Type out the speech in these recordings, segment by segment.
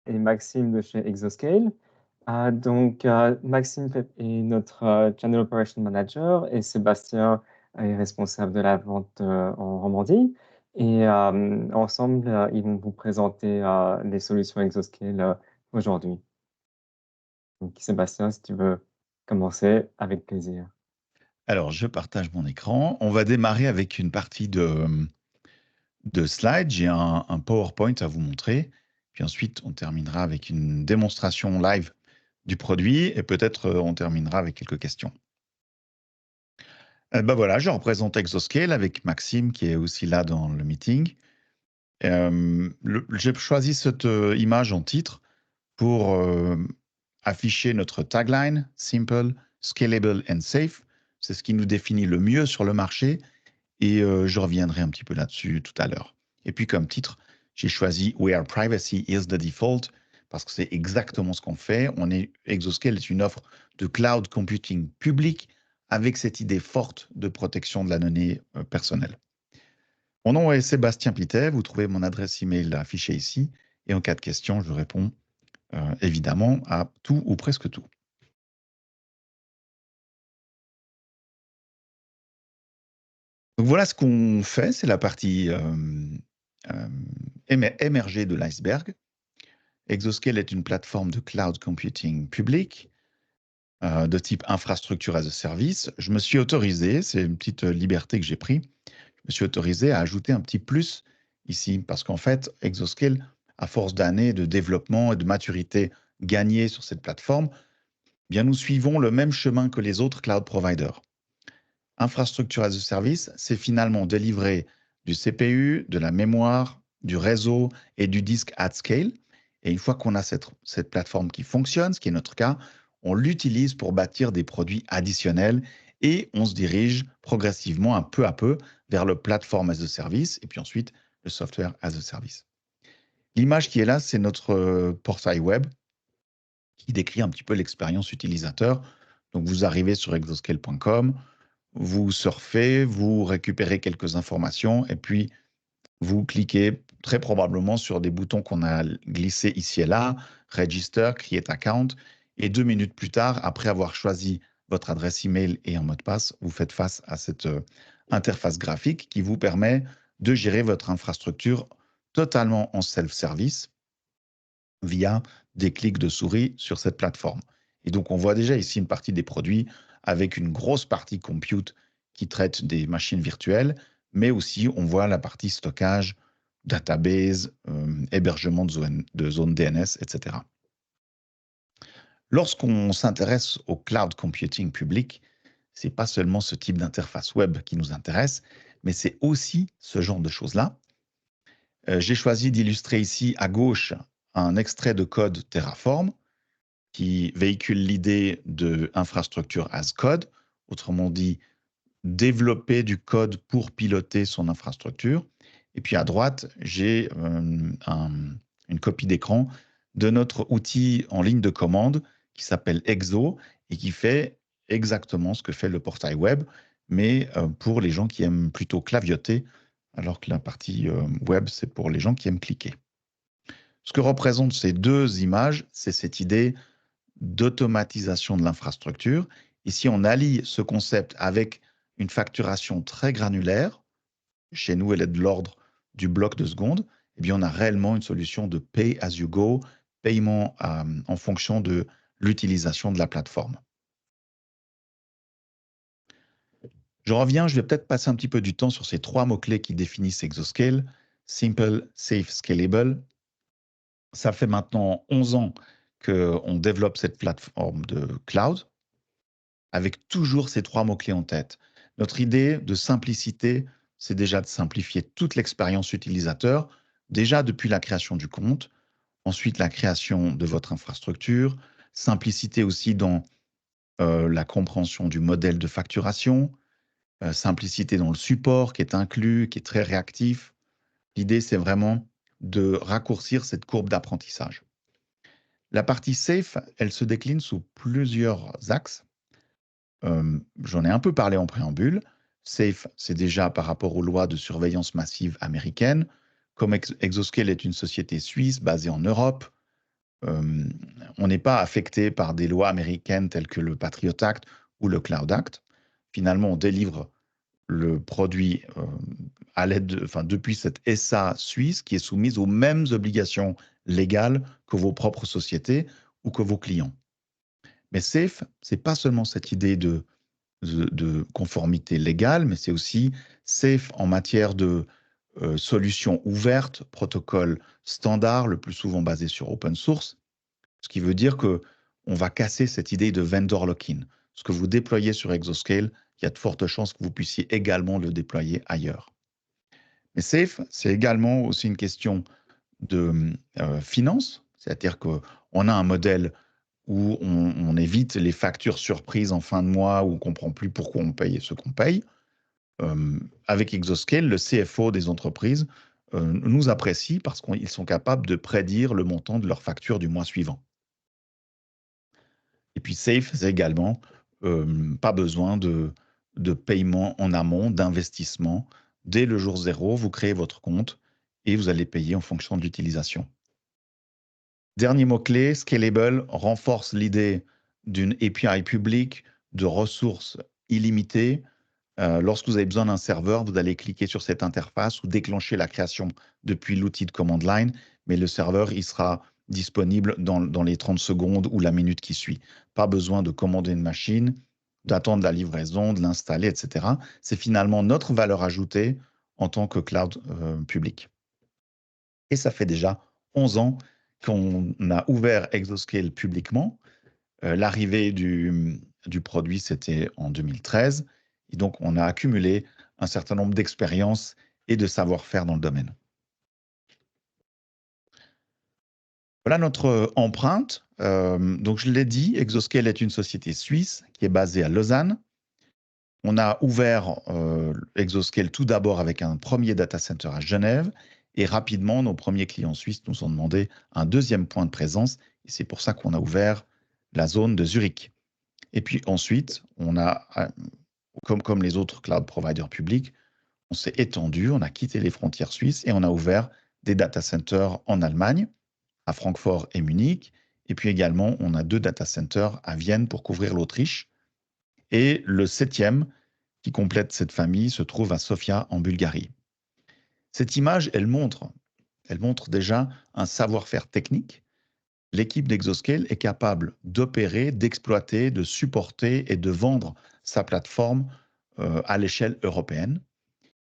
et Maxime de chez Exoscale. Maxime est notre Channel Operation Manager et Sébastien est responsable de la vente en Romandie. Et ensemble, ils vont vous présenter les solutions Exoscale aujourd'hui. Donc, Sébastien, si tu veux commencer, avec plaisir. Alors, je partage mon écran. On va démarrer avec une partie de slides. J'ai un PowerPoint à vous montrer. Puis ensuite, on terminera avec une démonstration live du produit et peut-être on terminera avec quelques questions. Ben voilà, je représente Exoscale avec Maxime qui est aussi là dans le meeting. J'ai choisi cette image en titre pour afficher notre tagline, Simple, Scalable and Safe. C'est ce qui nous définit le mieux sur le marché et je reviendrai un petit peu là-dessus tout à l'heure. Et puis comme titre, j'ai choisi Where Privacy is the Default parce que c'est exactement ce qu'on fait. Exoscale est une offre de cloud computing public avec cette idée forte de protection de la donnée personnelle. Mon nom est Sébastien Pitet, vous trouvez mon adresse email affichée ici et en cas de question, je réponds évidemment à tout ou presque tout. Donc voilà ce qu'on fait, c'est la partie émergée de l'iceberg. Exoscale est une plateforme de cloud computing public de type infrastructure as a service. Je me suis autorisé, c'est une petite liberté que j'ai prise, je me suis autorisé à ajouter un petit plus ici parce qu'en fait, Exoscale, à force d'années de développement et de maturité gagnée sur cette plateforme, eh bien nous suivons le même chemin que les autres cloud providers. Infrastructure as a service, c'est finalement délivrer du CPU, de la mémoire, du réseau et du disque at scale. Et une fois qu'on a cette plateforme qui fonctionne, ce qui est notre cas, on l'utilise pour bâtir des produits additionnels et on se dirige progressivement, un peu à peu, vers le platform as a service et puis ensuite le software as a service. L'image qui est là, c'est notre portail web qui décrit un petit peu l'expérience utilisateur. Donc vous arrivez sur exoscale.com, vous surfez, vous récupérez quelques informations et puis vous cliquez très probablement sur des boutons qu'on a glissés ici et là, Register, Create Account, et 2 minutes plus tard, après avoir choisi votre adresse email et un mot de passe, vous faites face à cette interface graphique qui vous permet de gérer votre infrastructure totalement en self-service via des clics de souris sur cette plateforme. Et donc, on voit déjà ici une partie des produits avec une grosse partie compute qui traite des machines virtuelles, mais aussi on voit la partie stockage, database, hébergement de zones DNS, etc. Lorsqu'on s'intéresse au cloud computing public, ce n'est pas seulement ce type d'interface web qui nous intéresse, mais c'est aussi ce genre de choses-là. J'ai choisi d'illustrer ici à gauche un extrait de code Terraform qui véhicule l'idée de infrastructure as code, autrement dit, développer du code pour piloter son infrastructure. Et puis à droite, j'ai une copie d'écran de notre outil en ligne de commande qui s'appelle Exo et qui fait exactement ce que fait le portail web, mais pour les gens qui aiment plutôt clavioter, alors que la partie web, c'est pour les gens qui aiment cliquer. Ce que représentent ces deux images, c'est cette idée d'automatisation de l'infrastructure. Ici, on allie ce concept avec une facturation très granulaire. Chez nous, elle est de l'ordre du bloc de seconde. Eh bien, on a réellement une solution de pay as you go, paiement en fonction de l'utilisation de la plateforme. Je reviens, je vais peut-être passer un petit peu du temps sur ces 3 mots-clés qui définissent Exoscale: Simple, Safe, Scalable. Ça fait maintenant 11 ans qu'on développe cette plateforme de cloud avec toujours ces 3 mots-clés en tête. Notre idée de simplicité, c'est déjà de simplifier toute l'expérience utilisateur, déjà depuis la création du compte, ensuite la création de votre infrastructure, simplicité aussi dans la compréhension du modèle de facturation, simplicité dans le support qui est inclus, qui est très réactif. L'idée, c'est vraiment de raccourcir cette courbe d'apprentissage. La partie safe, elle se décline sous plusieurs axes. J'en ai un peu parlé en préambule. Safe, c'est déjà par rapport aux lois de surveillance massive américaines. Comme Exoscale est une société suisse basée en Europe, on n'est pas affecté par des lois américaines telles que le Patriot Act ou le Cloud Act. Finalement, on délivre le produit depuis cette SA suisse qui est soumise aux mêmes obligations légales que vos propres sociétés ou que vos clients. Mais SAFE, ce n'est pas seulement cette idée de conformité légale, mais c'est aussi SAFE en matière de solutions ouvertes, protocole standard, le plus souvent basé sur open source, ce qui veut dire que on va casser cette idée de vendor lock-in. Ce que vous déployez sur Exoscale, il y a de fortes chances que vous puissiez également le déployer ailleurs. Mais SAFE, c'est également aussi une question de finance, c'est-à-dire qu'on a un modèle où on évite les factures surprises en fin de mois, où on ne comprend plus pourquoi on paye ce qu'on paye. Avec Exoscale, le CFO des entreprises nous apprécie parce qu'ils sont capables de prédire le montant de leur facture du mois suivant. Et puis Safe, c'est également pas besoin de paiement en amont, d'investissement. Dès le jour zéro, vous créez votre compte et vous allez payer en fonction de l'utilisation. Dernier mot-clé, Scalable renforce l'idée d'une API publique, de ressources illimitées. Lorsque vous avez besoin d'un serveur, vous allez cliquer sur cette interface ou déclencher la création depuis l'outil de command line, mais le serveur, il sera disponible dans les 30 secondes ou la minute qui suit. Pas besoin de commander une machine, d'attendre la livraison, de l'installer, etc. C'est finalement notre valeur ajoutée en tant que cloud public. Et ça fait déjà 11 ans qu'on a ouvert Exoscale publiquement. L'arrivée du produit, c'était en 2013. Et donc, on a accumulé un certain nombre d'expériences et de savoir-faire dans le domaine. Voilà notre empreinte. Donc, je l'ai dit, Exoscale est une société suisse qui est basée à Lausanne. On a ouvert Exoscale tout d'abord avec un premier data center à Genève. Et rapidement, nos premiers clients suisses nous ont demandé un deuxième point de présence. Et c'est pour ça qu'on a ouvert la zone de Zurich. Et puis ensuite, on a, comme les autres cloud providers publics, on s'est étendu, on a quitté les frontières suisses et on a ouvert des data centers en Allemagne, à Francfort et Munich. Et puis également, on a 2 data centers à Vienne pour couvrir l'Autriche. Et le 7e, qui complète cette famille, se trouve à Sofia, en Bulgarie. Cette image, elle montre déjà un savoir-faire technique. L'équipe d'Exoscale est capable d'opérer, d'exploiter, de supporter et de vendre sa plateforme à l'échelle européenne.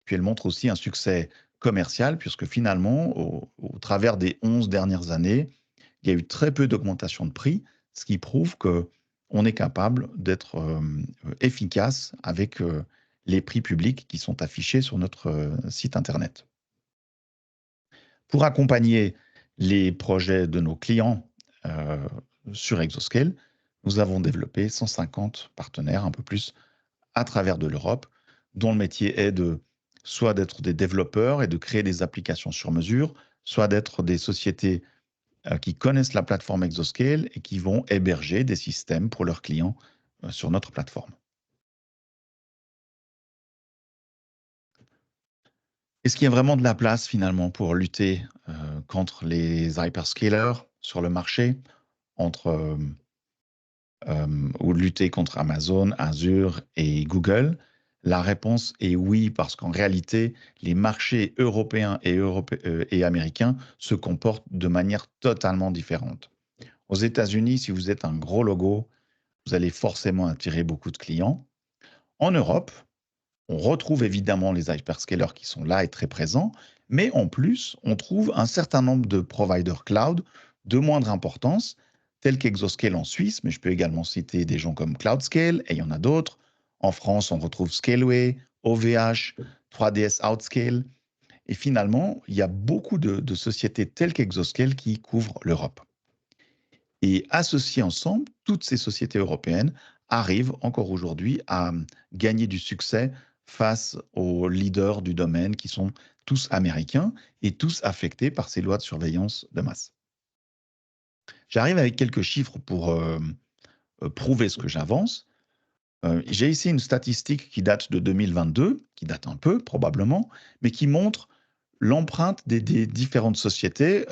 Puis elle montre aussi un succès commercial, puisque finalement, au travers des 11 dernières années, il y a eu très peu d'augmentation de prix, ce qui prouve qu'on est capable d'être efficace avec les prix publics qui sont affichés sur notre site Internet. Pour accompagner les projets de nos clients sur Exoscale, nous avons développé 150 partenaires, un peu plus, à travers de l'Europe, dont le métier est soit d'être des développeurs et de créer des applications sur mesure, soit d'être des sociétés qui connaissent la plateforme Exoscale et qui vont héberger des systèmes pour leurs clients sur notre plateforme. Est-ce qu'il y a vraiment de la place finalement pour lutter contre les hyperscalers sur le marché, ou lutter contre Amazon, Azure et Google? La réponse est oui, parce qu'en réalité, les marchés européens et américains se comportent de manière totalement différente. Aux États-Unis, si vous êtes un gros logo, vous allez forcément attirer beaucoup de clients. En Europe, on retrouve évidemment les hyperscalers qui sont là et très présents, mais en plus, on trouve un certain nombre de providers cloud de moindre importance, tels qu'Exoscale en Suisse, mais je peux également citer des gens comme Cloudscale, et il y en a d'autres. En France, on retrouve Scaleway, OVH, 3DS Outscale. Et finalement, il y a beaucoup de sociétés telles qu'Exoscale qui couvrent l'Europe. Et associées ensemble, toutes ces sociétés européennes arrivent encore aujourd'hui à gagner du succès face aux leaders du domaine qui sont tous américains et tous affectés par ces lois de surveillance de masse. J'arrive avec quelques chiffres pour prouver ce que j'avance. J'ai ici une statistique qui date de 2022, qui date un peu probablement, mais qui montre l'empreinte des différentes sociétés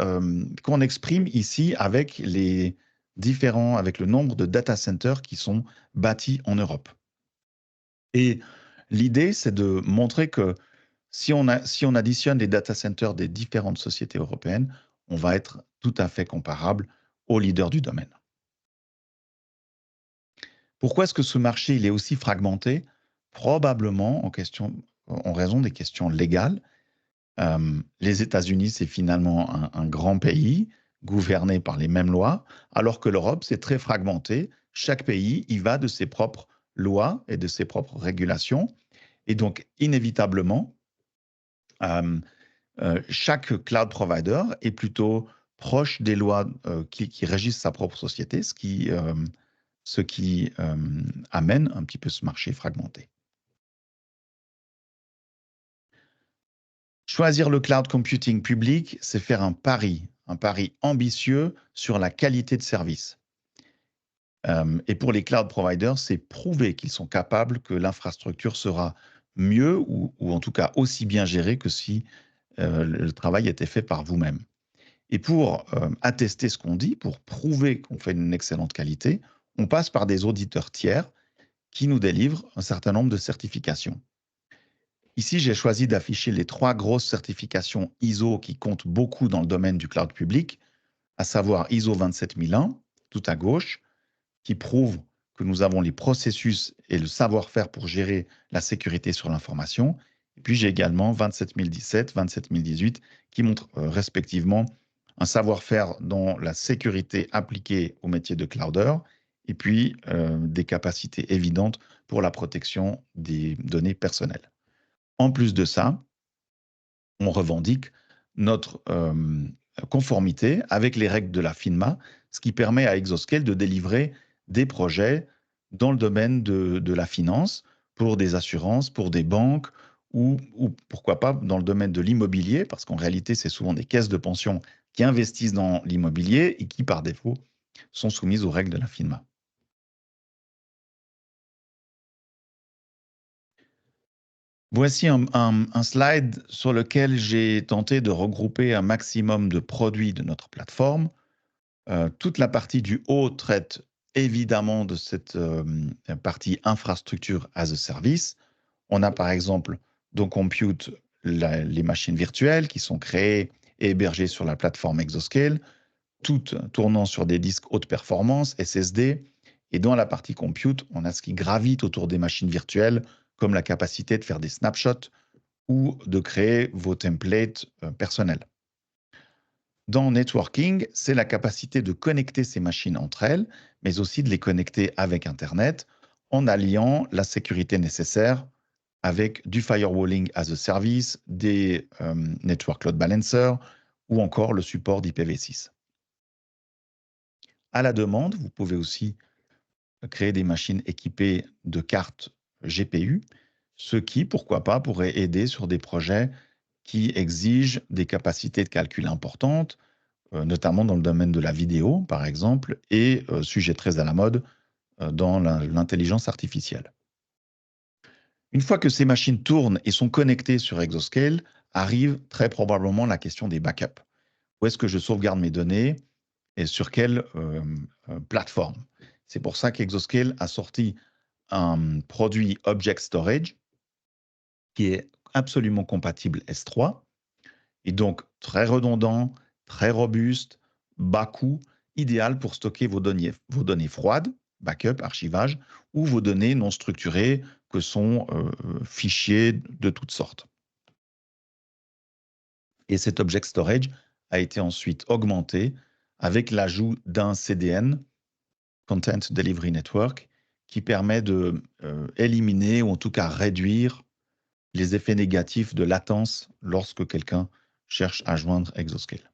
qu'on exprime ici avec avec le nombre de data centers qui sont bâtis en Europe. Et l'idée, c'est de montrer que si on additionne les data centers des différentes sociétés européennes, on va être tout à fait comparable aux leaders du domaine. Pourquoi est-ce que ce marché il est aussi fragmenté? Probablement en raison des questions légales. Les États-Unis, c'est finalement un grand pays gouverné par les mêmes lois, alors que l'Europe, c'est très fragmenté. Chaque pays y va de ses propres lois et de ses propres régulations. Et donc, inévitablement, chaque cloud provider est plutôt proche des lois qui régissent sa propre société, ce qui amène un petit peu ce marché fragmenté. Choisir le cloud computing public, c'est faire un pari ambitieux sur la qualité de service. Et pour les cloud providers, c'est prouver qu'ils sont capables que l'infrastructure sera mieux ou en tout cas aussi bien gérée que si le travail était fait par vous-même. Et pour attester ce qu'on dit, pour prouver qu'on fait une excellente qualité, on passe par des auditeurs tiers qui nous délivrent un certain nombre de certifications. Ici, j'ai choisi d'afficher les 3 grosses certifications ISO qui comptent beaucoup dans le domaine du cloud public, à savoir ISO 27001, tout à gauche, qui prouve que nous avons les processus et le savoir-faire pour gérer la sécurité sur l'information. Et puis, j'ai également 27017, 27018, qui montrent respectivement un savoir-faire dans la sécurité appliquée au métier de clouder, et puis des capacités évidentes pour la protection des données personnelles. En plus de ça, on revendique notre conformité avec les règles de la FINMA, ce qui permet à Exoscale de délivrer des projets dans le domaine de la finance, pour des assurances, pour des banques, ou pourquoi pas dans le domaine de l'immobilier, parce qu'en réalité, c'est souvent des caisses de pension qui investissent dans l'immobilier et qui, par défaut, sont soumises aux règles de la FINMA. Voici un slide sur lequel j'ai tenté de regrouper un maximum de produits de notre plateforme. Toute la partie du haut traite évidemment de cette partie infrastructure as a service. On a par exemple dans Compute les machines virtuelles qui sont créées et hébergées sur la plateforme Exoscale, toutes tournant sur des disques haute performance, SSD. Et dans la partie Compute, on a ce qui gravite autour des machines virtuelles, comme la capacité de faire des snapshots ou de créer vos templates personnels. Dans Networking, c'est la capacité de connecter ces machines entre elles, mais aussi de les connecter avec Internet en alliant la sécurité nécessaire avec du firewalling as a service, des network load balancers ou encore le support d'IPv6. À la demande, vous pouvez aussi créer des machines équipées de cartes GPU, ce qui, pourquoi pas, pourrait aider sur des projets qui exigent des capacités de calcul importantes, notamment dans le domaine de la vidéo, par exemple, et sujet très à la mode dans l'intelligence artificielle. Une fois que ces machines tournent et sont connectées sur Exoscale, arrive très probablement la question des backups. Où est-ce que je sauvegarde mes données et sur quelle plateforme? C'est pour ça qu'Exoscale a sorti un produit Object Storage qui est absolument compatible S3 et donc très redondant, très robuste, bas coût, idéal pour stocker vos données froides, backup, archivage, ou vos données non structurées que sont fichiers de toutes sortes. Et cet Object Storage a été ensuite augmenté avec l'ajout d'un CDN, Content Delivery Network, qui permet de éliminer ou en tout cas réduire les effets négatifs de latence lorsque quelqu'un cherche à joindre Exoscale.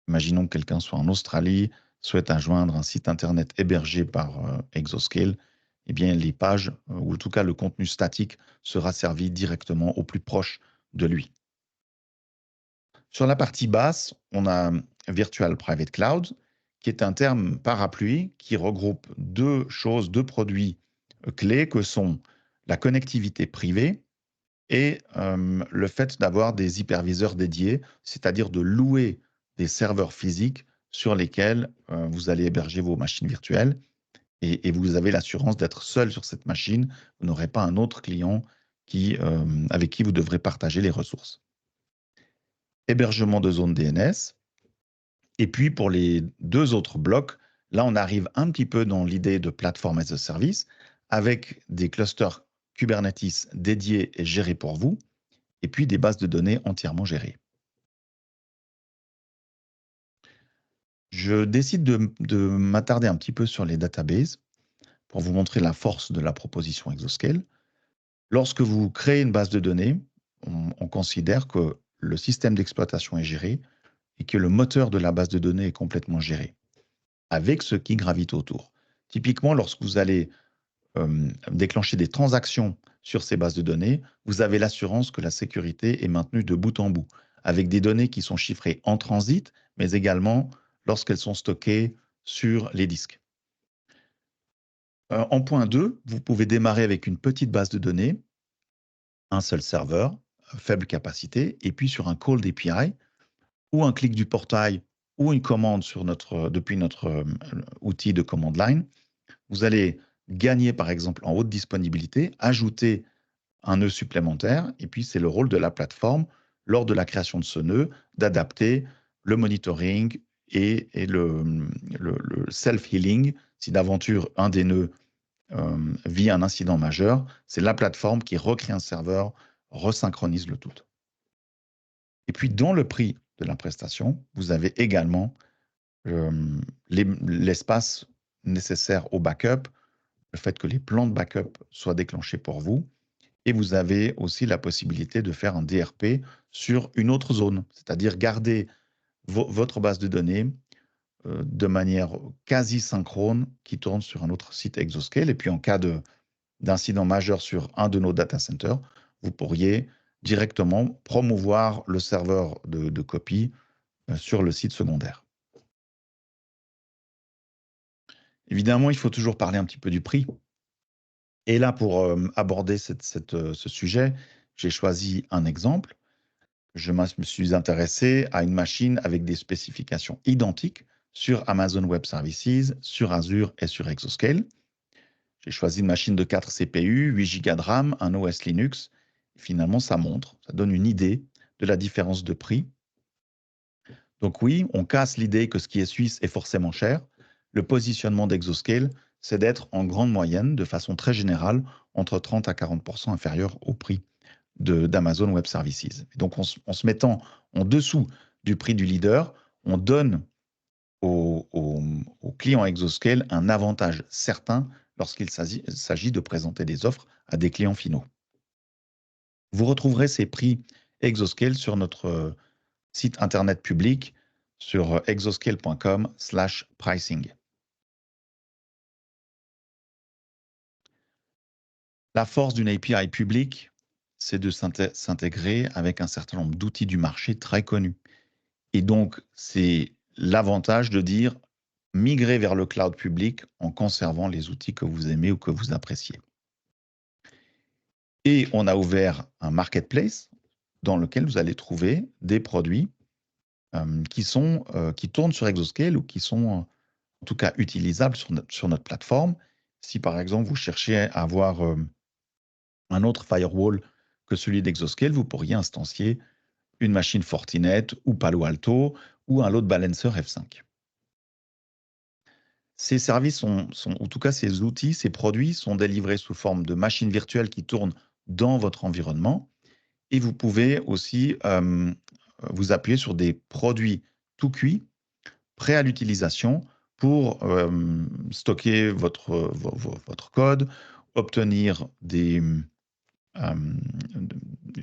Imaginons que quelqu'un soit en Australie, souhaite joindre un site internet hébergé par Exoscale, eh bien les pages, ou en tout cas le contenu statique, sera servi directement au plus proche de lui. Sur la partie basse, on a Virtual Private Cloud, qui est un terme parapluie qui regroupe deux produits clés que sont la connectivité privée et le fait d'avoir des hyperviseurs dédiés, c'est-à-dire de louer des serveurs physiques sur lesquels vous allez héberger vos machines virtuelles et vous avez l'assurance d'être seul sur cette machine. Vous n'aurez pas un autre client avec qui vous devrez partager les ressources. Hébergement de zone DNS. Et puis pour les deux autres blocs, là on arrive un petit peu dans l'idée de plateforme as a service avec des clusters Kubernetes dédiés et gérés pour vous, et puis des bases de données entièrement gérées. Je décide de m'attarder un petit peu sur les databases pour vous montrer la force de la proposition Exoscale. Lorsque vous créez une base de données, on considère que le système d'exploitation est géré et que le moteur de la base de données est complètement géré, avec ce qui gravite autour. Typiquement, lorsque vous allez déclencher des transactions sur ces bases de données, vous avez l'assurance que la sécurité est maintenue de bout en bout, avec des données qui sont chiffrées en transit, mais également lorsqu'elles sont stockées sur les disques. En point 2, vous pouvez démarrer avec une petite base de données, un seul serveur, faible capacité, et puis sur un call d'API, ou un clic du portail, ou une commande depuis notre outil de command line, vous allez gagner par exemple en haute disponibilité, ajouter un nœud supplémentaire, et puis c'est le rôle de la plateforme, lors de la création de ce nœud, d'adapter le monitoring et le self-healing. Si d'aventure un des nœuds vit un incident majeur, c'est la plateforme qui recrée un serveur, resynchronise le tout. Et puis dans le prix de la prestation, vous avez également l'espace nécessaire au backup, le fait que les plans de backup soient déclenchés pour vous, et vous avez aussi la possibilité de faire un DRP sur une autre zone, c'est-à-dire garder votre base de données de manière quasi synchrone qui tourne sur un autre site Exoscale. Et puis en cas d'incident majeur sur un de nos data centers, vous pourriez directement promouvoir le serveur de copie sur le site secondaire. Évidemment, il faut toujours parler un petit peu du prix. Et là, pour aborder ce sujet, j'ai choisi un exemple. Je me suis intéressé à une machine avec des spécifications identiques sur Amazon Web Services, sur Azure et sur Exoscale. J'ai choisi une machine de 4 CPU, 8 Go de RAM, un OS Linux. Finalement, ça donne une idée de la différence de prix. Donc oui, on casse l'idée que ce qui est suisse est forcément cher. Le positionnement d'Exoscale, c'est d'être en grande moyenne, de façon très générale, entre 30 à 40% inférieur au prix d'Amazon Web Services. Et donc, en se mettant en dessous du prix du leader, on donne aux clients Exoscale un avantage certain lorsqu'il s'agit de présenter des offres à des clients finaux. Vous retrouverez ces prix Exoscale sur notre site internet public sur exoscale.com/pricing. La force d'une API publique, c'est de s'intégrer avec un certain nombre d'outils du marché très connus. Et donc, c'est l'avantage de dire migrer vers le cloud public en conservant les outils que vous aimez ou que vous appréciez. Et on a ouvert un marketplace dans lequel vous allez trouver des produits qui tournent sur Exoscale ou qui sont en tout cas utilisables sur notre plateforme. Si par exemple vous cherchez à avoir un autre firewall que celui d'Exoscale, vous pourriez instancier une machine Fortinet ou Palo Alto ou un load balancer F5. Ces services en tout cas ces outils, ces produits sont délivrés sous forme de machines virtuelles qui tournent dans votre environnement, et vous pouvez aussi vous appuyer sur des produits tout cuits, prêts à l'utilisation pour stocker votre code, obtenir un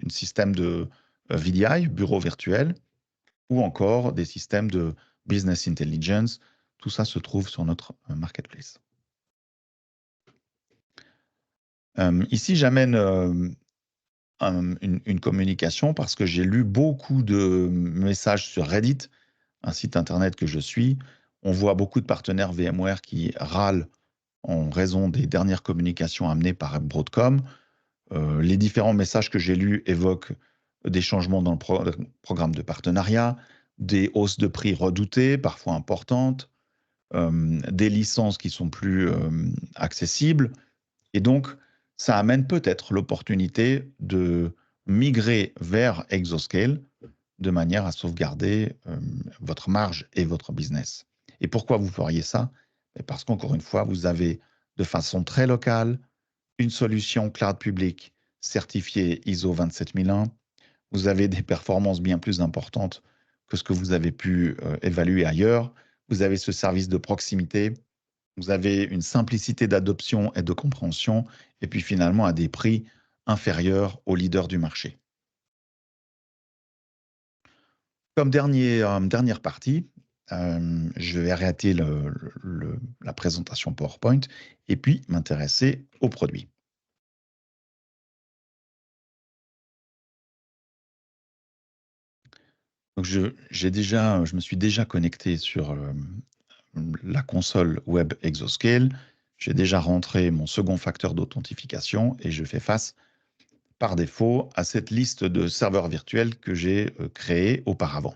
système de VDI, bureau virtuel, ou encore des systèmes de business intelligence. Tout ça se trouve sur notre marketplace. Ici, j'amène une communication parce que j'ai lu beaucoup de messages sur Reddit, un site internet que je suis. On voit beaucoup de partenaires VMware qui râlent en raison des dernières communications amenées par Broadcom. Les différents messages que j'ai lus évoquent des changements dans le programme de partenariat, des hausses de prix redoutées, parfois importantes, des licences qui sont plus accessibles. Et donc, ça amène peut-être l'opportunité de migrer vers Exoscale de manière à sauvegarder votre marge et votre business. Et pourquoi vous feriez ça? Parce qu'encore une fois, vous avez de façon très locale une solution cloud publique certifiée ISO 27001. Vous avez des performances bien plus importantes que ce que vous avez pu évaluer ailleurs. Vous avez ce service de proximité. Vous avez une simplicité d'adoption et de compréhension. Et puis finalement, à des prix inférieurs aux leaders du marché. Comme dernière partie, je vais arrêter la présentation PowerPoint et puis m'intéresser au produit. Donc je me suis déjà connecté sur la console web Exoscale. J'ai déjà rentré mon second facteur d'authentification et je fais face par défaut à cette liste de serveurs virtuels que j'ai créés auparavant,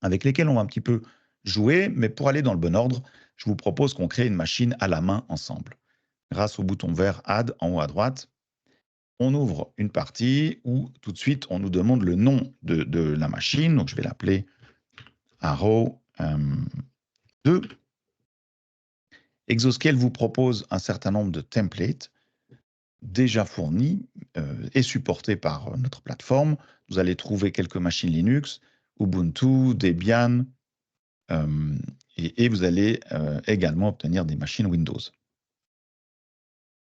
avec lesquels on va un petit peu jouer, mais pour aller dans le bon ordre, je vous propose qu'on crée une machine à la main ensemble. Grâce au bouton vert Add en haut à droite, on ouvre une partie où tout de suite on nous demande le nom de la machine. Donc je vais l'appeler Arrow 2. Exoscale vous propose un certain nombre de templates déjà fournis et supportés par notre plateforme. Vous allez trouver quelques machines Linux, Ubuntu, Debian, et vous allez également obtenir des machines Windows.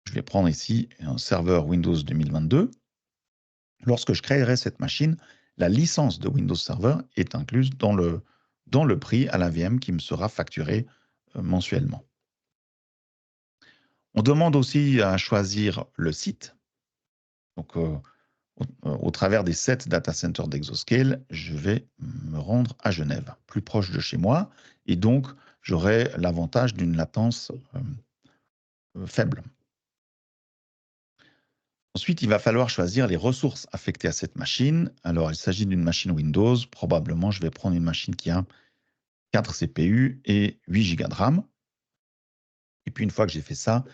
Je vais prendre ici un serveur Windows 2022. Lorsque je créerai cette machine, la licence de Windows Server est incluse dans le prix à la VM qui me sera facturé mensuellement. On demande aussi à choisir le site. Donc, au travers des 7 data centers d'Exoscale, je vais me rendre à Genève, plus proche de chez moi, et donc j'aurai l'avantage d'une latence faible. Ensuite, il va falloir choisir les ressources affectées à cette machine. Alors, il s'agit d'une machine Windows. Probablement, je vais prendre une machine qui a 4 CPU et 8 Go de RAM. Et puis, une fois que j'ai fait ça,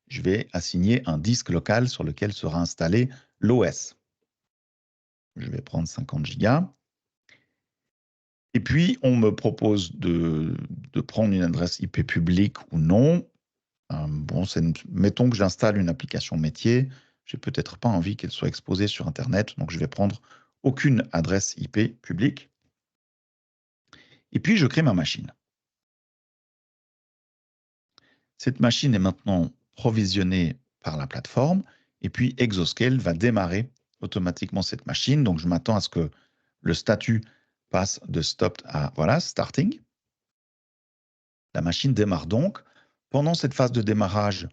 je vais assigner un disque local sur lequel sera installé l'OS. Je vais prendre 50 Go. Et puis, on me propose de prendre une adresse IP publique ou non. Bon, mettons que j'installe une application métier. Je n'ai peut-être pas envie qu'elle soit exposée sur Internet, donc je vais prendre aucune adresse IP publique. Et puis, je crée ma machine. Cette machine est maintenant provisionnée par la plateforme, et puis Exoscale va démarrer automatiquement cette machine. Donc, je m'attends à ce que le statut passe de stopped à voilà, starting. La machine démarre donc. Pendant cette phase de démarrage,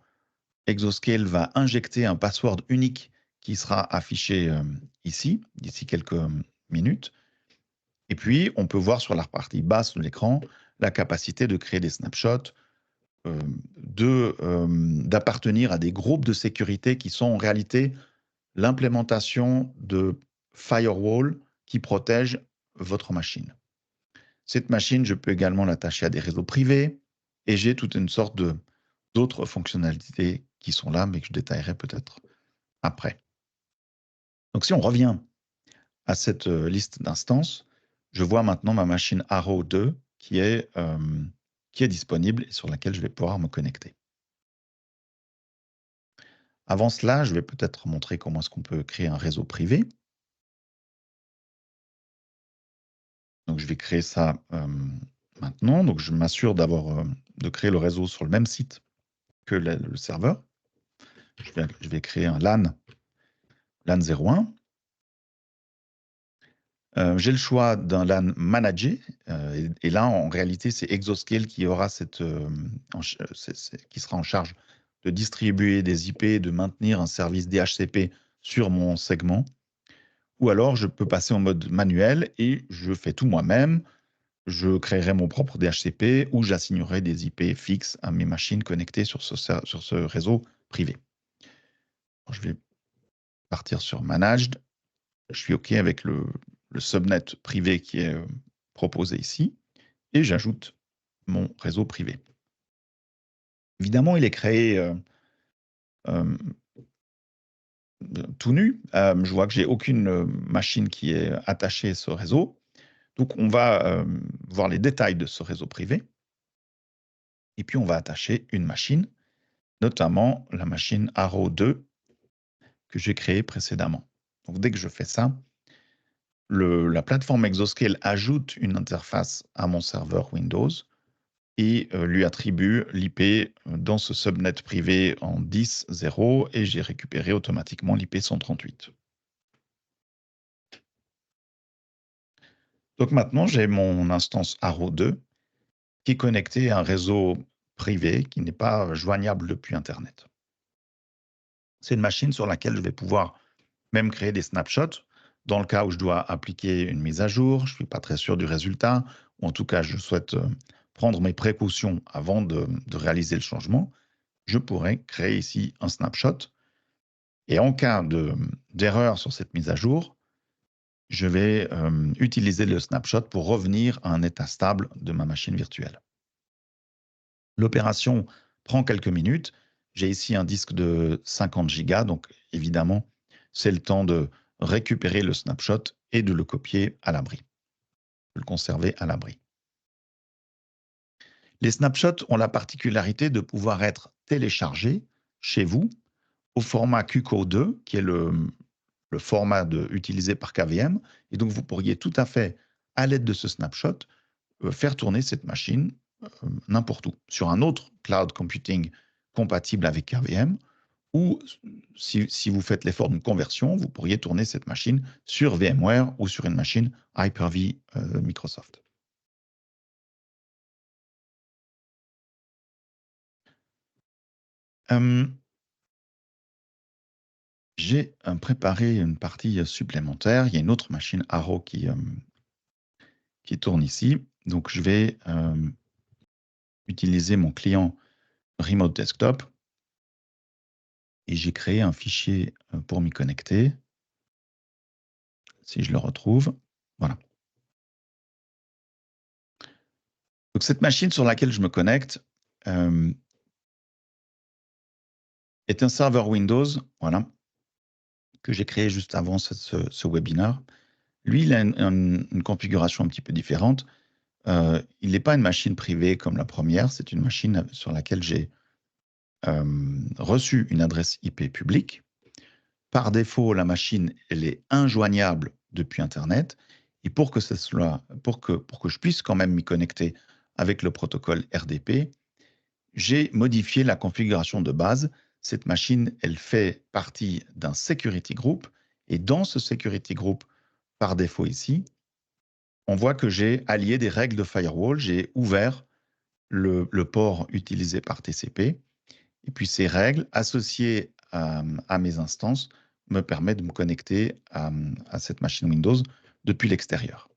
Exoscale va injecter un password unique qui sera affiché ici, d'ici quelques minutes. Et puis, on peut voir sur la partie basse de l'écran la capacité de créer des snapshots, d'appartenir à des groupes de sécurité qui sont en réalité l'implémentation de firewall qui protègent votre machine. Cette machine, je peux également l'attacher à des réseaux privés et j'ai toute une sorte d'autres fonctionnalités qui sont là, mais que je détaillerai peut-être après. Donc, si on revient à cette liste d'instances, je vois maintenant ma machine Arrow 2 qui est disponible et sur laquelle je vais pouvoir me connecter. Avant cela, je vais peut-être montrer comment est-ce qu'on peut créer un réseau privé. Donc, je vais créer ça maintenant. Donc, je m'assure de créer le réseau sur le même site que le serveur. Je vais créer un LAN 01. J'ai le choix d'un LAN managé. Et là, en réalité, c'est Exoscale qui aura qui sera en charge de distribuer des IP, de maintenir un service DHCP sur mon segment. Ou alors, je peux passer en mode manuel et je fais tout moi-même. Je créerai mon propre DHCP ou j'assignerai des IP fixes à mes machines connectées sur ce réseau privé. Je vais partir sur Managed. Je suis OK avec le subnet privé qui est proposé ici. Et j'ajoute mon réseau privé. Évidemment, il est créé tout nu. Je vois que j'ai aucune machine qui est attachée à ce réseau. Donc, on va voir les détails de ce réseau privé. Et puis, on va attacher une machine, notamment la machine Arrow 2 que j'ai créée précédemment. Donc, dès que je fais ça, la plateforme Exoscale ajoute une interface à mon serveur Windows et lui attribue l'IP dans ce subnet privé en 10.0 et j'ai récupéré automatiquement l'IP 138. Donc maintenant, j'ai mon instance Arrow 2 qui est connectée à un réseau privé qui n'est pas joignable depuis Internet. C'est une machine sur laquelle je vais pouvoir même créer des snapshots dans le cas où je dois appliquer une mise à jour, je ne suis pas très sûr du résultat, ou en tout cas, je souhaite prendre mes précautions avant de réaliser le changement. Je pourrais créer ici un snapshot. Et en cas d'erreur sur cette mise à jour, je vais utiliser le snapshot pour revenir à un état stable de ma machine virtuelle. L'opération prend quelques minutes. J'ai ici un disque de 50 Go, donc évidemment, c'est le temps de récupérer le snapshot et de le copier à l'abri, de le conserver à l'abri. Les snapshots ont la particularité de pouvoir être téléchargés chez vous au format QCO2, qui est le format utilisé par KVM. Et donc, vous pourriez tout à fait, à l'aide de ce snapshot, faire tourner cette machine n'importe où, sur un autre cloud computing compatible avec KVM, ou si vous faites l'effort d'une conversion, vous pourriez tourner cette machine sur VMware ou sur une machine Hyper-V Microsoft. J'ai préparé une partie supplémentaire. Il y a une autre machine Arrow qui tourne ici. Donc, je vais utiliser mon client Remote Desktop et j'ai créé un fichier pour m'y connecter. Si je le retrouve, voilà. Donc, cette machine sur laquelle je me connecte est un serveur Windows, voilà, que j'ai créé juste avant ce webinaire. Lui, il a une configuration un petit peu différente. Il n'est pas une machine privée comme la première, c'est une machine sur laquelle j'ai reçu une adresse IP publique. Par défaut, la machine, elle est injoignable depuis Internet. Et pour que je puisse quand même m'y connecter avec le protocole RDP, j'ai modifié la configuration de base. Cette machine, elle fait partie d'un security group. Et dans ce security group, par défaut ici, on voit que j'ai allié des règles de firewall. J'ai ouvert le port utilisé par TCP. Et puis ces règles associées à mes instances me permettent de me connecter à cette machine Windows depuis l'extérieur.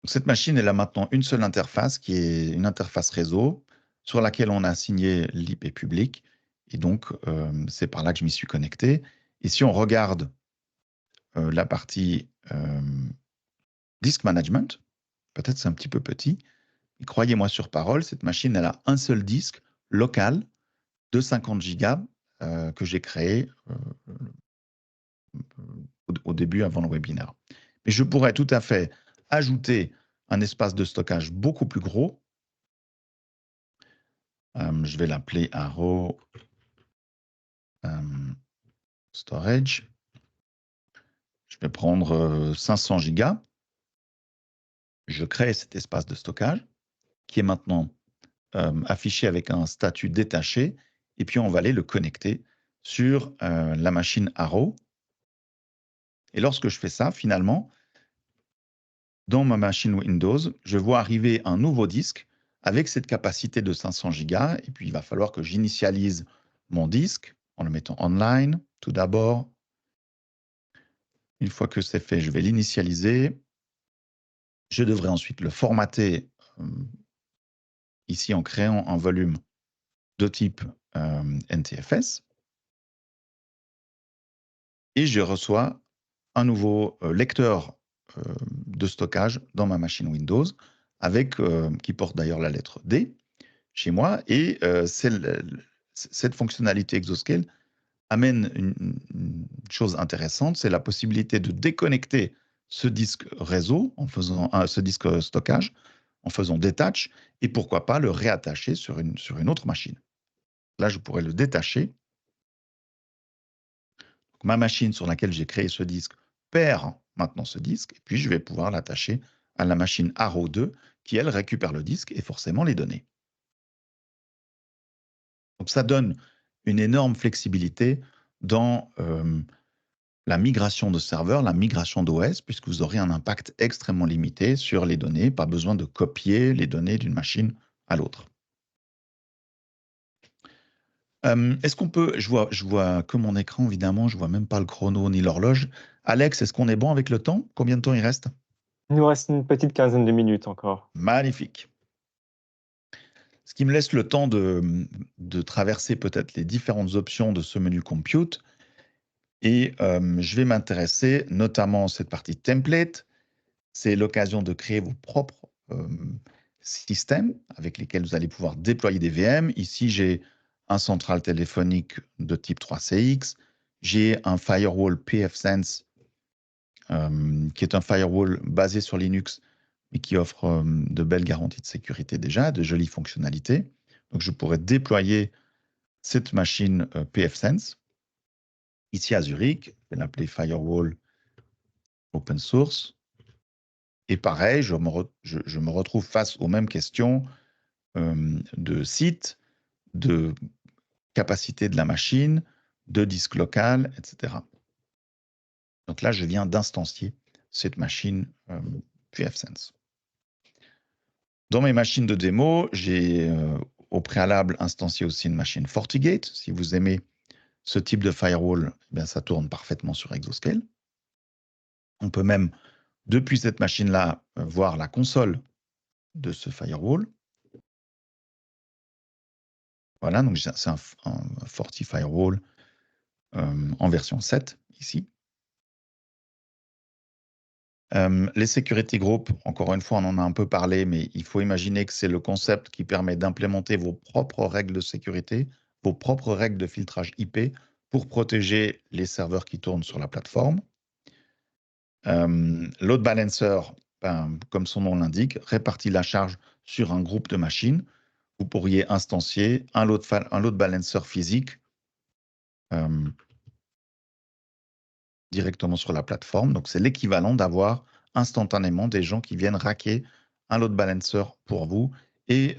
Cette machine, elle a maintenant une seule interface qui est une interface réseau sur laquelle on a assigné l'IP public. Et donc, c'est par là que je m'y suis connecté. Et si on regarde la partie disk management, peut-être c'est un petit peu petit, mais croyez-moi sur parole, cette machine, elle a un seul disque local de 50 Go que j'ai créé au début avant le webinaire. Mais je pourrais tout à fait ajouter un espace de stockage beaucoup plus gros. Je vais l'appeler Arrow Storage. Je vais prendre 500 Go. Je crée cet espace de stockage qui est maintenant affiché avec un statut détaché. Et puis, on va aller le connecter sur la machine Arrow. Et lorsque je fais ça, finalement, dans ma machine Windows, je vois arriver un nouveau disque avec cette capacité de 500 Go. Et puis, il va falloir que j'initialise mon disque en le mettant online, tout d'abord. Une fois que c'est fait, je vais l'initialiser. Je devrais ensuite le formater ici en créant un volume de type NTFS. et je reçois un nouveau lecteur de stockage dans ma machine Windows, qui porte d'ailleurs la lettre D chez moi. Et cette fonctionnalité Exoscale amène une chose intéressante, c'est la possibilité de déconnecter ce disque réseau, ce disque stockage, en faisant détach, et pourquoi pas le réattacher sur une autre machine. Là, je pourrais le détacher. Donc, ma machine sur laquelle j'ai créé ce disque perd maintenant ce disque, et puis je vais pouvoir l'attacher à la machine Arrow 2, qui, elle, récupère le disque et forcément les données. Donc, ça donne une énorme flexibilité dans la migration de serveurs, la migration d'OS, puisque vous aurez un impact extrêmement limité sur les données, pas besoin de copier les données d'une machine à l'autre. Est-ce qu'on peut, je vois que mon écran, évidemment, je vois même pas le chrono ni l'horloge. Alex, est-ce qu'on est bon avec le temps? Combien de temps il reste? Il nous reste une petite quinzaine de minutes encore. Magnifique. Ce qui me laisse le temps de traverser peut-être les différentes options de ce menu Compute. Et je vais m'intéresser notamment à cette partie template. C'est l'occasion de créer vos propres systèmes avec lesquels vous allez pouvoir déployer des VM. Ici, j'ai un central téléphonique de type 3CX. J'ai un firewall pfSense, qui est un firewall basé sur Linux, mais qui offre de belles garanties de sécurité déjà, de jolies fonctionnalités. Donc, je pourrais déployer cette machine pfSense ici à Zurich. Je vais l'appeler firewall open source. Et pareil, je me retrouve face aux mêmes questions de site, de capacité de la machine, de disque local, etc. Donc là, je viens d'instancier cette machine pfSense. Dans mes machines de démo, j'ai au préalable instancié aussi une machine FortiGate. Si vous aimez ce type de firewall, eh bien, ça tourne parfaitement sur Exoscale. On peut même, depuis cette machine-là, voir la console de ce firewall. Voilà, donc c'est un Forti Firewall en version 7, ici. Les security groups, encore une fois, on en a un peu parlé, mais il faut imaginer que c'est le concept qui permet d'implémenter vos propres règles de sécurité, vos propres règles de filtrage IP pour protéger les serveurs qui tournent sur la plateforme. Load balancer, comme son nom l'indique, répartit la charge sur un groupe de machines. Vous pourriez instancier un load balancer physique directement sur la plateforme. Donc, c'est l'équivalent d'avoir instantanément des gens qui viennent racker un load balancer pour vous et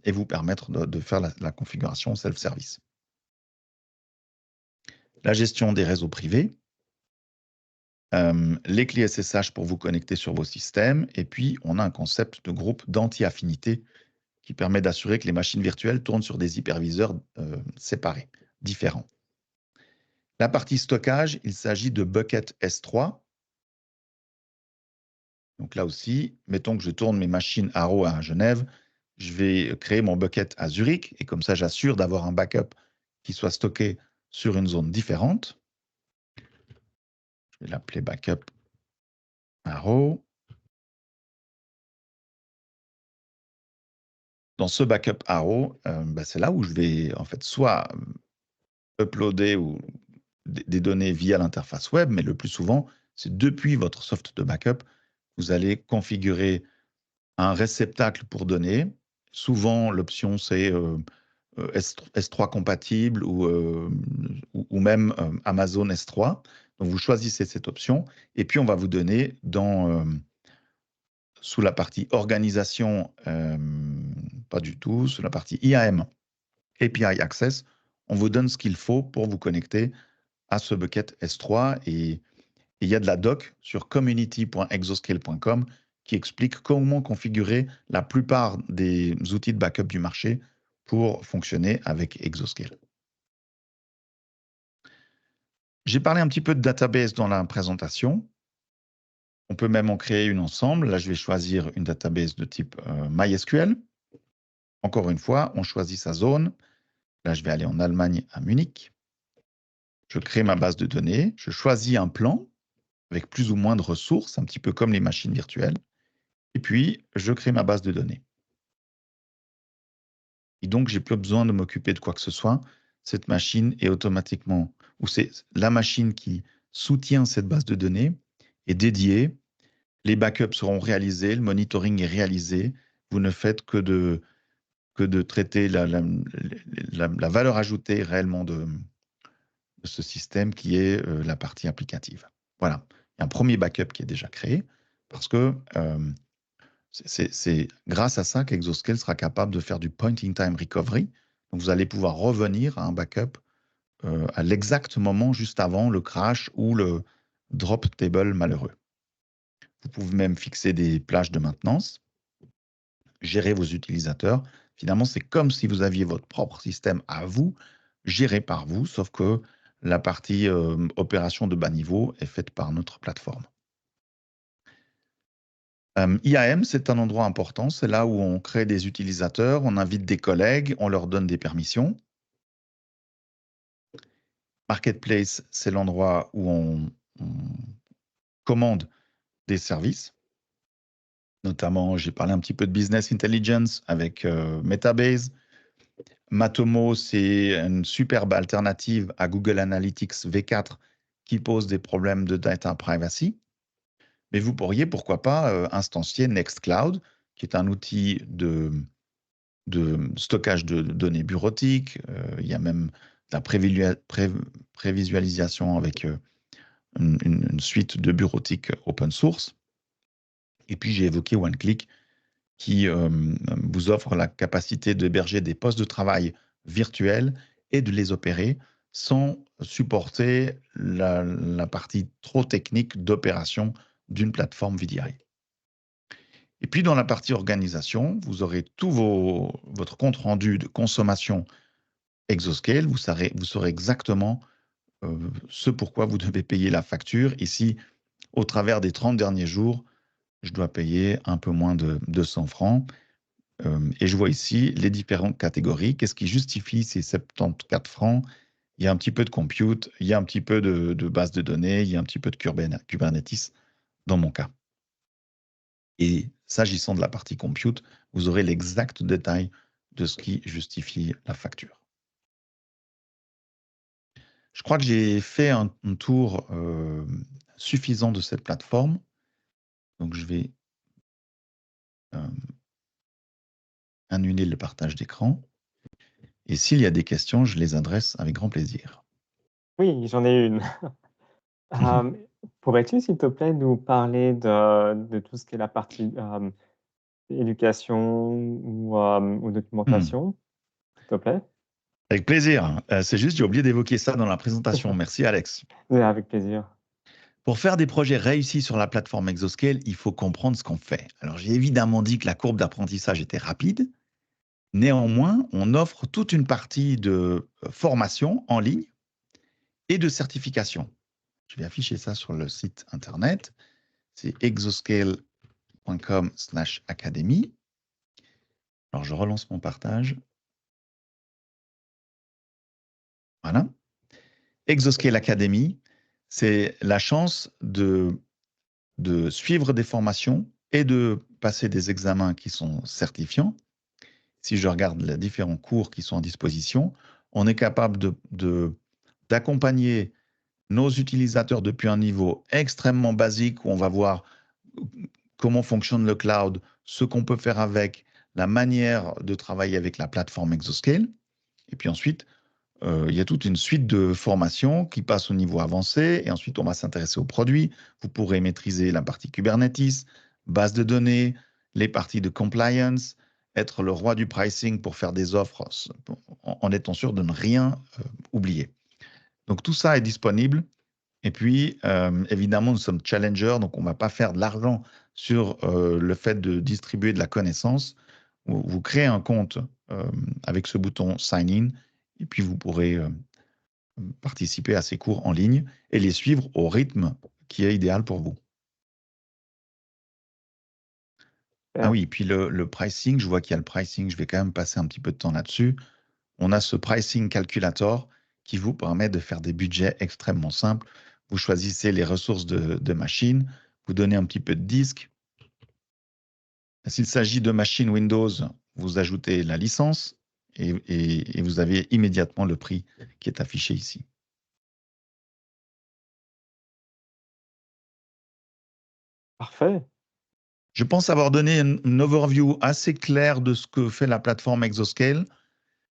vous permettre de faire la configuration self-service. La gestion des réseaux privés, les clés SSH pour vous connecter sur vos systèmes, et puis on a un concept de groupe d'anti-affinité qui permet d'assurer que les machines virtuelles tournent sur des hyperviseurs séparés, différents. La partie stockage, il s'agit de Bucket S3. Donc là aussi, mettons que je tourne mes machines Arrow à Genève, je vais créer mon bucket à Zurich, et comme ça, j'assure d'avoir un backup qui soit stocké sur une zone différente. Je vais l'appeler backup Arrow. Dans ce backup Arrow, c'est là où je vais en fait soit uploader des données via l'interface web, mais le plus souvent, c'est depuis votre soft de backup, vous allez configurer un réceptacle pour données. Souvent, l'option, c'est S3 compatible ou même Amazon S3. Donc, vous choisissez cette option et puis on va vous donner sous la partie organisation, pas du tout, sous la partie IAM, API Access, on vous donne ce qu'il faut pour vous connecter à ce bucket S3 et il y a de la doc sur community.exoscale.com qui explique comment configurer la plupart des outils de backup du marché pour fonctionner avec Exoscale. J'ai parlé un petit peu de database dans la présentation. On peut même en créer une ensemble. Là, je vais choisir une database de type MySQL. Encore une fois, on choisit sa zone. Là, je vais aller en Allemagne à Munich. Je crée ma base de données, je choisis un plan avec plus ou moins de ressources, un petit peu comme les machines virtuelles, et puis je crée ma base de données. Et donc, j'ai plus besoin de m'occuper de quoi que ce soit. Cette machine est automatiquement, ou c'est la machine qui soutient cette base de données est dédiée. Les backups seront réalisés, le monitoring est réalisé. Vous ne faites que de traiter la valeur ajoutée réellement de ce système qui est la partie applicative. Voilà. Il y a un premier backup qui est déjà créé parce que c'est grâce à ça qu'Exoscale sera capable de faire du point-in-time recovery. Donc, vous allez pouvoir revenir à un backup à l'exact moment juste avant le crash ou le drop table malheureux. Vous pouvez même fixer des plages de maintenance, gérer vos utilisateurs. Finalement, c'est comme si vous aviez votre propre système à vous, géré par vous, sauf que la partie opération de bas niveau est faite par notre plateforme. IAM, c'est un endroit important. C'est là où on crée des utilisateurs, on invite des collègues, on leur donne des permissions. Marketplace, c'est l'endroit où on commande des services. Notamment, j'ai parlé un petit peu de business intelligence avec Metabase. Matomo, c'est une superbe alternative à Google Analytics V4 qui pose des problèmes de data privacy. Mais vous pourriez, pourquoi pas, instancier Nextcloud, qui est un outil de stockage de données bureautiques. Il y a même de la prévisualisation avec une suite de bureautique open source. Et puis, j'ai évoqué OneClick, qui vous offre la capacité d'héberger des postes de travail virtuels et de les opérer sans supporter la partie trop technique d'opération d'une plateforme VDI. Et puis, dans la partie organisation, vous aurez tout votre compte rendu de consommation Exoscale. Vous saurez exactement ce pourquoi vous devez payer la facture. Ici, au travers des 30 derniers jours, je dois payer un peu moins de 200 francs. Et je vois ici les différentes catégories. Qu'est-ce qui justifie ces 74 francs? Il y a un petit peu de compute, il y a un petit peu de base de données, il y a un petit peu de Kubernetes dans mon cas. Et s'agissant de la partie compute, vous aurez l'exact détail de ce qui justifie la facture. Je crois que j'ai fait un tour suffisant de cette plateforme. Donc, je vais annuler le partage d'écran. Et s'il y a des questions, je les adresse avec grand plaisir. Oui, j'en ai une. Pourrais-tu, s'il te plaît, nous parler de tout ce qui est la partie, éducation ou documentation, s'il te plaît? Avec plaisir. C'est juste, j'ai oublié d'évoquer ça dans la présentation. Merci, Alex. Oui, avec plaisir. Pour faire des projets réussis sur la plateforme Exoscale, il faut comprendre ce qu'on fait. Alors, j'ai évidemment dit que la courbe d'apprentissage était rapide. Néanmoins, on offre toute une partie de formation en ligne et de certification. Je vais afficher ça sur le site internet. C'est exoscale.com/academy. Alors, je relance mon partage. Voilà. Exoscale Academy, c'est la chance de suivre des formations et de passer des examens qui sont certifiants. Si je regarde les différents cours qui sont à disposition, on est capable d'accompagner nos utilisateurs depuis un niveau extrêmement basique où on va voir comment fonctionne le cloud, ce qu'on peut faire avec, la manière de travailler avec la plateforme Exoscale. Et puis ensuite, il y a toute une suite de formations qui passent au niveau avancé et ensuite on va s'intéresser aux produits. Vous pourrez maîtriser la partie Kubernetes, base de données, les parties de compliance, être le roi du pricing pour faire des offres en étant sûr de ne rien oublier. Donc tout ça est disponible. Et puis, évidemment, nous sommes challengers, donc on ne va pas faire de l'argent sur le fait de distribuer de la connaissance. Vous créez un compte avec ce bouton Sign In, et puis vous pourrez participer à ces cours en ligne et les suivre au rythme qui est idéal pour vous. Ah oui, puis le pricing, je vois qu'il y a le pricing, je vais quand même passer un petit peu de temps là-dessus. On a ce pricing calculator qui vous permet de faire des budgets extrêmement simples. Vous choisissez les ressources de machines, vous donnez un petit peu de disque. S'il s'agit de machines Windows, vous ajoutez la licence et vous avez immédiatement le prix qui est affiché ici. Parfait. Je pense avoir donné une overview assez claire de ce que fait la plateforme Exoscale.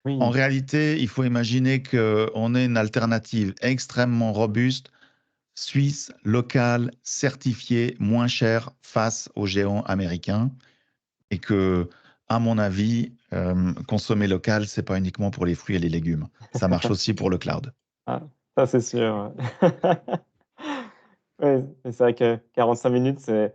En Oui. réalité, il faut imaginer qu'on ait une alternative extrêmement robuste, suisse, locale, certifiée, moins chère face aux géants américains. Et que, à mon avis, consommer local, c'est pas uniquement pour les fruits et les légumes. Ça marche aussi pour le cloud. Ah, ça c'est sûr. Oui, et c'est vrai que 45 minutes, c'est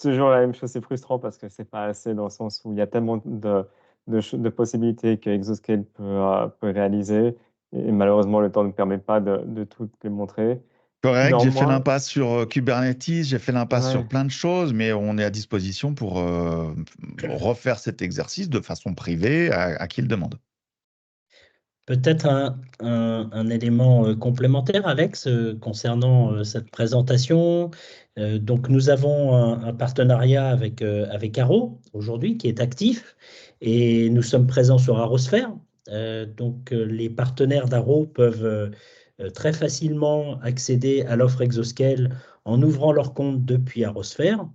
toujours la même chose. C'est frustrant parce que c'est pas assez dans le sens où il y a tellement de possibilités que Exoscale peut réaliser et malheureusement, le temps ne permet pas de toutes les montrer. Correct, j'ai fait Néanmoins, l'impasse sur Kubernetes, j'ai fait l'impasse sur ouais. plein de choses, mais on est à disposition pour refaire cet exercice de façon privée à qui le demande. Peut-être un élément complémentaire, Alex, concernant cette présentation. Donc, nous avons un partenariat avec Arrow aujourd'hui qui est actif et nous sommes présents sur Arrowsphere. Donc, les partenaires d'Arrow peuvent très facilement accéder à l'offre Exoscale en ouvrant leur compte depuis Arrowsphere.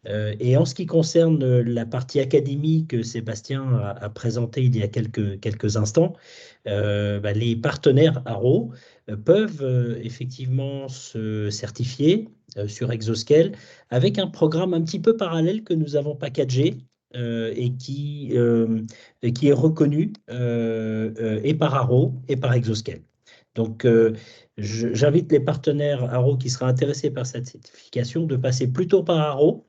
Et en ce qui concerne la partie académique que Sébastien a présentée il y a quelques instants, les partenaires Arrow peuvent effectivement se certifier sur Exoscale avec un programme un petit peu parallèle que nous avons packagé et qui est reconnu et par Arrow et par Exoscale. Donc, j'invite les partenaires Arrow qui seraient intéressés par cette certification de passer plutôt par Arrow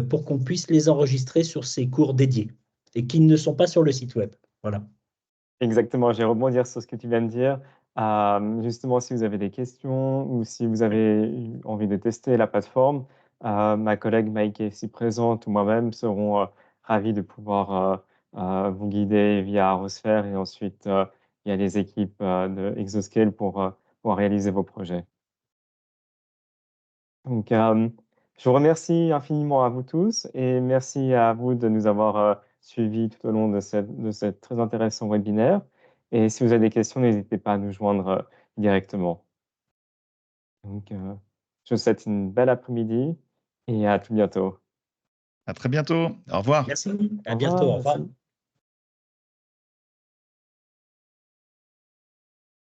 pour qu'on puisse les enregistrer sur ces cours dédiés et qui ne sont pas sur le site web. Voilà. Exactement, je vais rebondir sur ce que tu viens de dire. Justement, si vous avez des questions ou si vous avez envie de tester la plateforme, ma collègue Mike est ici présente ou moi-même serons ravis de pouvoir vous guider via Arosphere et ensuite il y a les équipes de Exoscale pour réaliser vos projets. Donc, je vous remercie infiniment à vous tous et merci à vous de nous avoir suivis tout au long de cette très intéressant webinaire. Et si vous avez des questions, n'hésitez pas à nous joindre directement. Donc, je vous souhaite une belle après-midi et à tout bientôt. À très bientôt. Au revoir. Merci, Au à bientôt, revoir, au revoir. merci.